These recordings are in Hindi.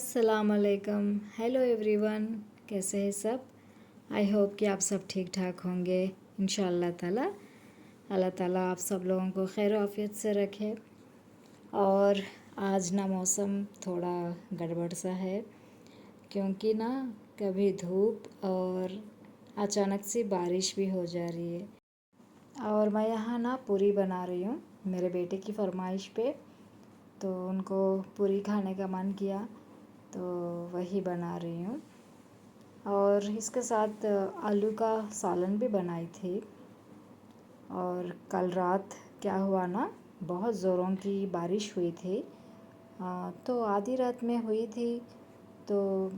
अस्सलाम वालेकुम। हेलो एवरीवन, कैसे हैं सब। आई होप कि आप सब ठीक ठाक होंगे इंशाअल्लाह ताला। अल्लाह ताला आप सब लोगों को खैर आफियत से रखे। और आज ना मौसम थोड़ा गड़बड़ सा है, क्योंकि ना कभी धूप और अचानक से बारिश भी हो जा रही है। और मैं यहाँ ना पूरी बना रही हूँ मेरे बेटे की फरमाइश पे। तो उनको पूरी खाने का मन किया तो वही बना रही हूँ। और इसके साथ आलू का सालन भी बनाई थी। और कल रात क्या हुआ ना, बहुत ज़ोरों की बारिश हुई थी। तो आधी रात में हुई थी, तो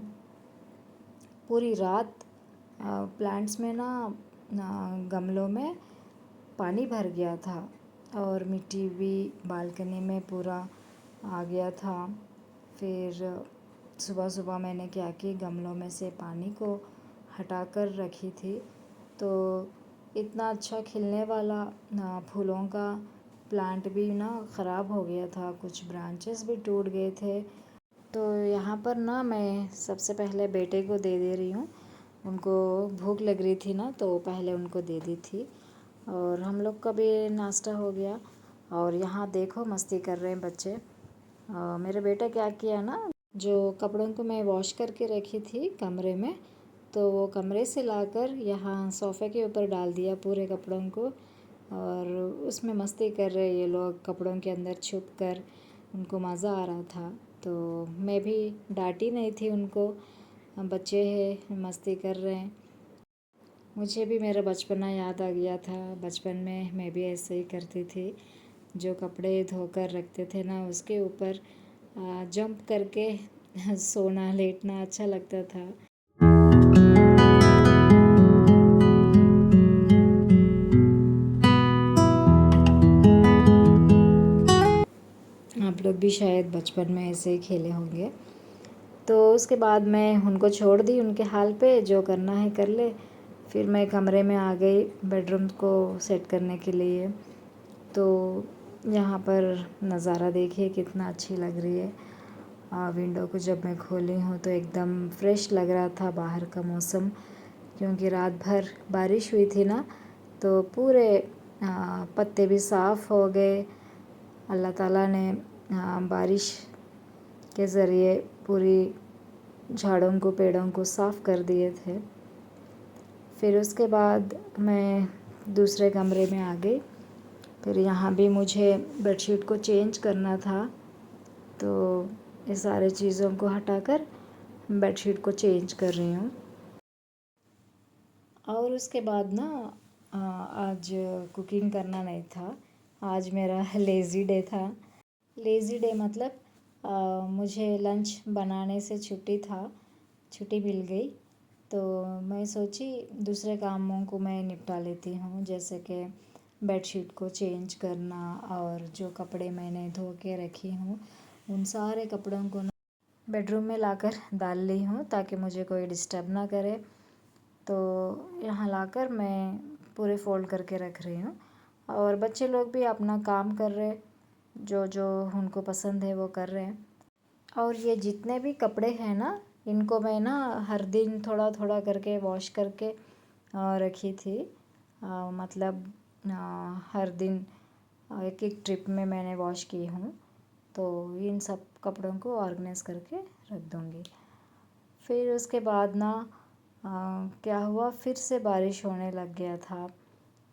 पूरी रात प्लांट्स में ना गमलों में पानी भर गया था। और मिट्टी भी बालकनी में पूरा आ गया था। फिर सुबह सुबह मैंने क्या कि गमलों में से पानी को हटा कर रखी थी। तो इतना अच्छा खिलने वाला फूलों का प्लांट भी ना ख़राब हो गया था, कुछ ब्रांचेस भी टूट गए थे। तो यहाँ पर ना मैं सबसे पहले बेटे को दे रही हूँ। उनको भूख लग रही थी ना, तो पहले उनको दे दी थी। और हम लोग का भी नाश्ता हो गया। और यहाँ देखो मस्ती कर रहे हैं बच्चे। मेरे बेटा क्या किया ना, जो कपड़ों को मैं वॉश करके रखी थी कमरे में, तो वो कमरे से लाकर यहाँ सोफ़े के ऊपर डाल दिया पूरे कपड़ों को। और उसमें मस्ती कर रहे ये लोग कपड़ों के अंदर छुप कर। उनको मज़ा आ रहा था। तो मैं भी डांटी नहीं थी उनको, बच्चे हैं मस्ती कर रहे हैं। मुझे भी मेरा बचपना याद आ गया था। बचपन में मैं भी ऐसे ही करती थी। जो कपड़े धोकर रखते थे ना, उसके ऊपर जंप करके सोना लेटना अच्छा लगता था। आप लोग भी शायद बचपन में ऐसे ही खेले होंगे। तो उसके बाद मैं उनको छोड़ दी उनके हाल पे, जो करना है कर ले। फिर मैं कमरे में आ गई बेडरूम को सेट करने के लिए। तो यहाँ पर नज़ारा देखिए कितना अच्छी लग रही है। विंडो को जब मैं खोली हूँ तो एकदम फ्रेश लग रहा था बाहर का मौसम, क्योंकि रात भर बारिश हुई थी ना। तो पूरे पत्ते भी साफ़ हो गए। अल्लाह ताला ने बारिश के ज़रिए पूरी झाड़ों को पेड़ों को साफ़ कर दिए थे। फिर उसके बाद मैं दूसरे कमरे में आ गई। फिर यहाँ भी मुझे बेडशीट को चेंज करना था। तो ये सारे चीज़ों को हटाकर बेडशीट को चेंज कर रही हूँ। और उसके बाद ना आज कुकिंग करना नहीं था। आज मेरा लेज़ी डे था। लेज़ी डे मतलब मुझे लंच बनाने से छुट्टी मिल गई। तो मैं सोची दूसरे कामों को मैं निपटा लेती हूँ, जैसे कि बेडशीट को चेंज करना। और जो कपड़े मैंने धो के रखी हूँ, उन सारे कपड़ों को ना बेडरूम में लाकर डाल ली हूँ, ताकि मुझे कोई डिस्टर्ब ना करे। तो यहाँ लाकर मैं पूरे फ़ोल्ड करके रख रही हूँ। और बच्चे लोग भी अपना काम कर रहे, जो जो उनको पसंद है वो कर रहे हैं। और ये जितने भी कपड़े हैं ना, इनको मैं ना हर दिन थोड़ा थोड़ा करके वॉश करके रखी थी। मतलब हर दिन एक एक ट्रिप में मैंने वॉश की हूँ। तो इन सब कपड़ों को ऑर्गेनाइज़ करके रख दूँगी। फिर उसके बाद ना क्या हुआ, फिर से बारिश होने लग गया था।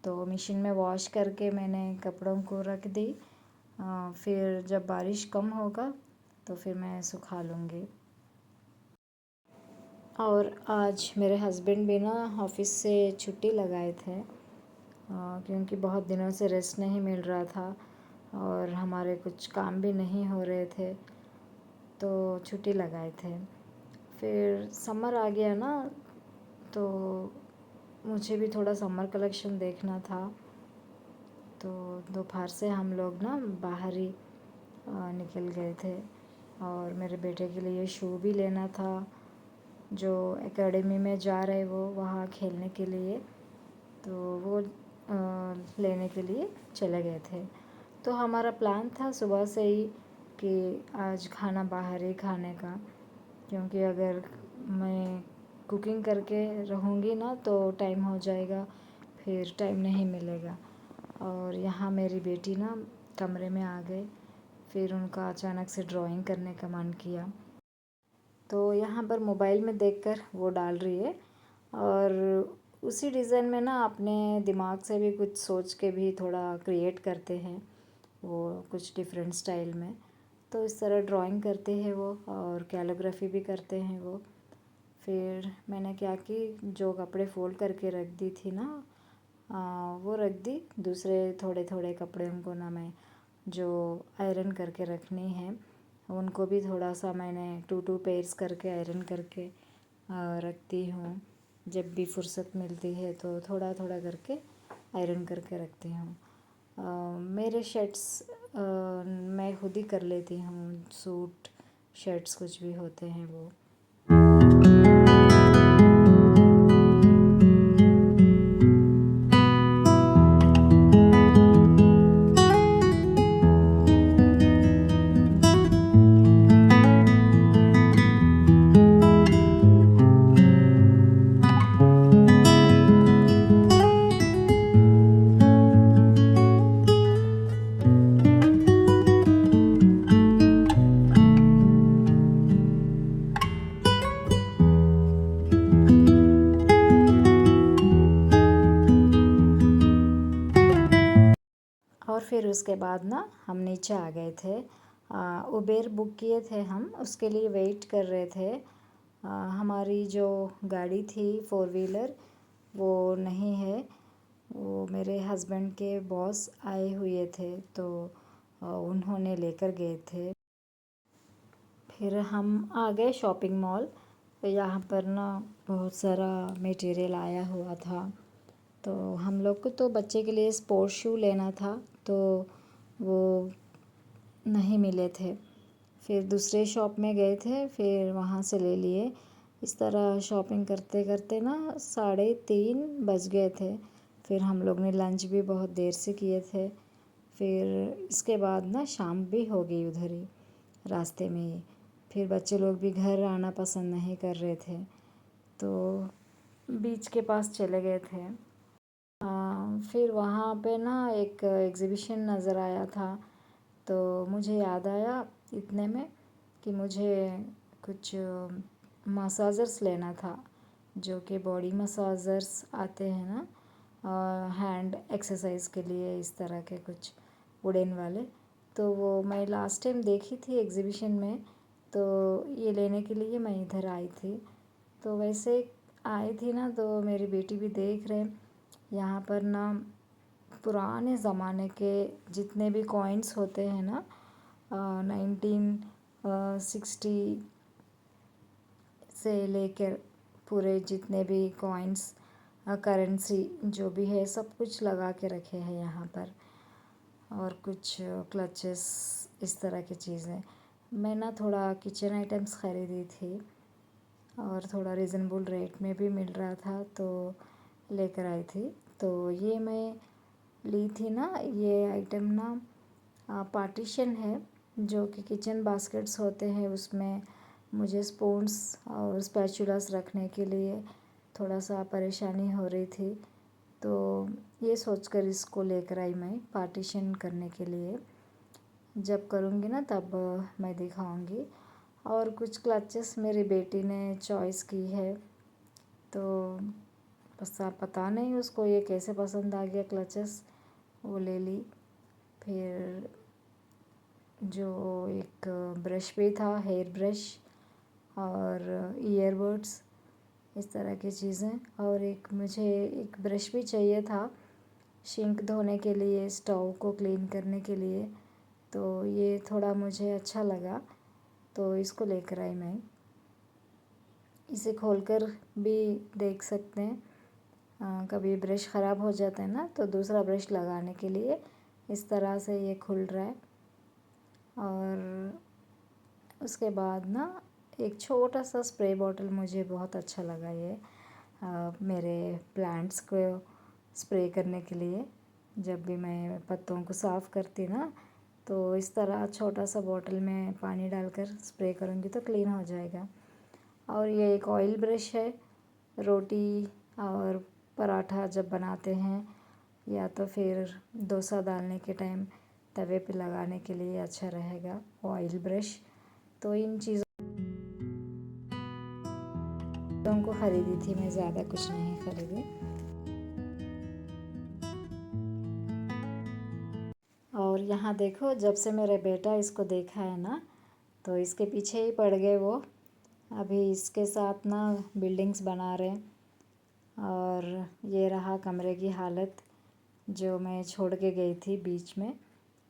तो मशीन में वॉश करके मैंने कपड़ों को रख दी। फिर जब बारिश कम होगा तो फिर मैं सुखा लूँगी। और आज मेरे हस्बैंड भी ना ऑफ़िस से छुट्टी लगाए थे, क्योंकि बहुत दिनों से रेस्ट नहीं मिल रहा था और हमारे कुछ काम भी नहीं हो रहे थे, तो छुट्टी लगाए थे। फिर समर आ गया ना, तो मुझे भी थोड़ा समर कलेक्शन देखना था। तो दोपहर से हम लोग ना बाहर ही निकल गए थे। और मेरे बेटे के लिए शू भी लेना था, जो एकेडमी में जा रहे वो वहाँ खेलने के लिए। तो वो लेने के लिए चले गए थे। तो हमारा प्लान था सुबह से ही कि आज खाना बाहर ही खाने का। क्योंकि अगर मैं कुकिंग करके रहूँगी ना तो टाइम हो जाएगा, फिर टाइम नहीं मिलेगा। और यहाँ मेरी बेटी ना कमरे में आ गए, फिर उनका अचानक से ड्राइंग करने का मन किया, तो यहाँ पर मोबाइल में देखकर वो डाल रही है। और उसी डिज़ाइन में ना अपने दिमाग से भी कुछ सोच के भी थोड़ा क्रिएट करते हैं वो, कुछ डिफरेंट स्टाइल में। तो इस तरह ड्राइंग करते हैं वो, और कैलीग्राफी भी करते हैं वो। फिर मैंने क्या कि जो कपड़े फोल्ड करके रख दी थी ना, वो रख दी। दूसरे थोड़े थोड़े कपड़े उनको ना मैं जो आयरन करके रखनी है, उनको भी थोड़ा सा मैंने 2 पेयर्स करके आयरन करके रखती हूँ। जब भी फुर्सत मिलती है तो थोड़ा थोड़ा करके आयरन करके रखती हूँ। मेरे शर्ट्स मैं खुद ही कर लेती हूँ, सूट शर्ट्स कुछ भी होते हैं वो। और फिर उसके बाद ना हम नीचे आ गए थे। उबेर बुक किए थे हम, उसके लिए वेट कर रहे थे। हमारी जो गाड़ी थी 4 व्हीलर वो नहीं है, वो मेरे हस्बैंड के बॉस आए हुए थे, तो उन्होंने लेकर गए थे। फिर हम आ गए शॉपिंग मॉल। तो यहाँ पर ना बहुत सारा मटेरियल आया हुआ था। तो हम लोग को तो बच्चे के लिए स्पोर्ट्स शू लेना था, तो वो नहीं मिले थे। फिर दूसरे शॉप में गए थे, फिर वहाँ से ले लिए। इस तरह शॉपिंग करते करते ना 3:30 बज गए थे। फिर हम लोग ने लंच भी बहुत देर से किए थे। फिर इसके बाद ना शाम भी हो गई उधर ही रास्ते में ही। फिर बच्चे लोग भी घर आना पसंद नहीं कर रहे थे, तो बीच के पास चले गए थे। फिर वहाँ पे ना एक एग्ज़िबिशन नज़र आया था, तो मुझे याद आया इतने में कि मुझे कुछ मसाजर्स लेना था, जो कि बॉडी मसाजर्स आते हैं ना हैंड एक्सरसाइज के लिए, इस तरह के कुछ वुडन वाले। तो वो मैं लास्ट टाइम देखी थी एग्ज़िबिशन में, तो ये लेने के लिए मैं इधर आई थी। तो वैसे आई थी ना, तो मेरी बेटी भी देख रहे यहाँ पर ना पुराने ज़माने के जितने भी कॉइन्स होते हैं ना, 1960 से लेकर पूरे जितने भी कॉइन्स, करेंसी जो भी है, सब कुछ लगा के रखे हैं यहाँ पर। और कुछ क्लचेस, इस तरह की चीज़ें। मैं ना थोड़ा किचन आइटम्स ख़रीदी थी, और थोड़ा रीज़नेबल रेट में भी मिल रहा था, तो लेकर आई थी। तो ये मैं ली थी ना, ये आइटम ना पार्टीशन है, जो कि किचन बास्केट्स होते हैं, उसमें मुझे स्पून्स और स्पैचुलास रखने के लिए थोड़ा सा परेशानी हो रही थी। तो ये सोचकर इसको लेकर आई मैं पार्टीशन करने के लिए। जब करूँगी ना तब मैं दिखाऊँगी। और कुछ क्लचेस मेरी बेटी ने चॉइस की है, तो बस पता नहीं उसको ये कैसे पसंद आ गया क्लचेस, वो ले ली। फिर जो एक ब्रश भी था, हेयर ब्रश और ईयरबड्स, इस तरह की चीज़ें। और मुझे एक ब्रश भी चाहिए था सिंक धोने के लिए, स्टोव को क्लीन करने के लिए। तो ये थोड़ा मुझे अच्छा लगा, तो इसको लेकर आई मैं। इसे खोलकर भी देख सकते हैं। कभी ब्रश ख़राब हो जाता है ना, तो दूसरा ब्रश लगाने के लिए इस तरह से ये खुल रहा है। और उसके बाद ना एक छोटा सा स्प्रे बॉटल मुझे बहुत अच्छा लगा, ये मेरे प्लांट्स को स्प्रे करने के लिए। जब भी मैं पत्तों को साफ़ करती ना, तो इस तरह छोटा सा बॉटल में पानी डालकर स्प्रे करूँगी तो क्लीन हो जाएगा। और ये एक ऑयल ब्रश है, रोटी और पराठा जब बनाते हैं या तो फिर डोसा डालने के टाइम तवे पे लगाने के लिए अच्छा रहेगा ऑयल ब्रश। तो इन चीज़ों को ख़रीदी थी मैं, ज़्यादा कुछ नहीं ख़रीदी। और यहाँ देखो, जब से मेरे बेटा इसको देखा है ना तो इसके पीछे ही पड़ गए वो। अभी इसके साथ ना बिल्डिंग्स बना रहे हैं। और ये रहा कमरे की हालत जो मैं छोड़ के गई थी बीच में।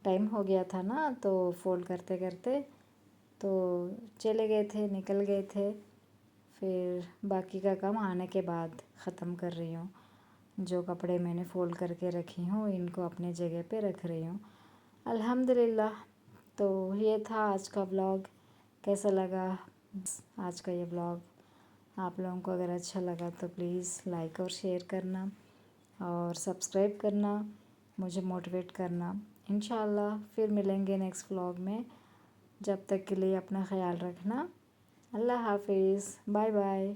टाइम हो गया था ना तो फोल्ड करते करते तो चले गए थे, निकल गए थे। फिर बाकी का काम आने के बाद ख़त्म कर रही हूँ। जो कपड़े मैंने फ़ोल्ड करके रखी हूँ इनको अपने जगह पे रख रही हूँ, अल्हम्दुलिल्लाह। तो ये था आज का व्लॉग। कैसा लगा आज का ये व्लॉग? आप लोगों को अगर अच्छा लगा तो प्लीज़ लाइक और शेयर करना और सब्सक्राइब करना, मुझे मोटिवेट करना। इंशाल्लाह फिर मिलेंगे नेक्स्ट व्लॉग में। जब तक के लिए अपना ख़याल रखना। अल्लाह हाफिज़, बाय बाय।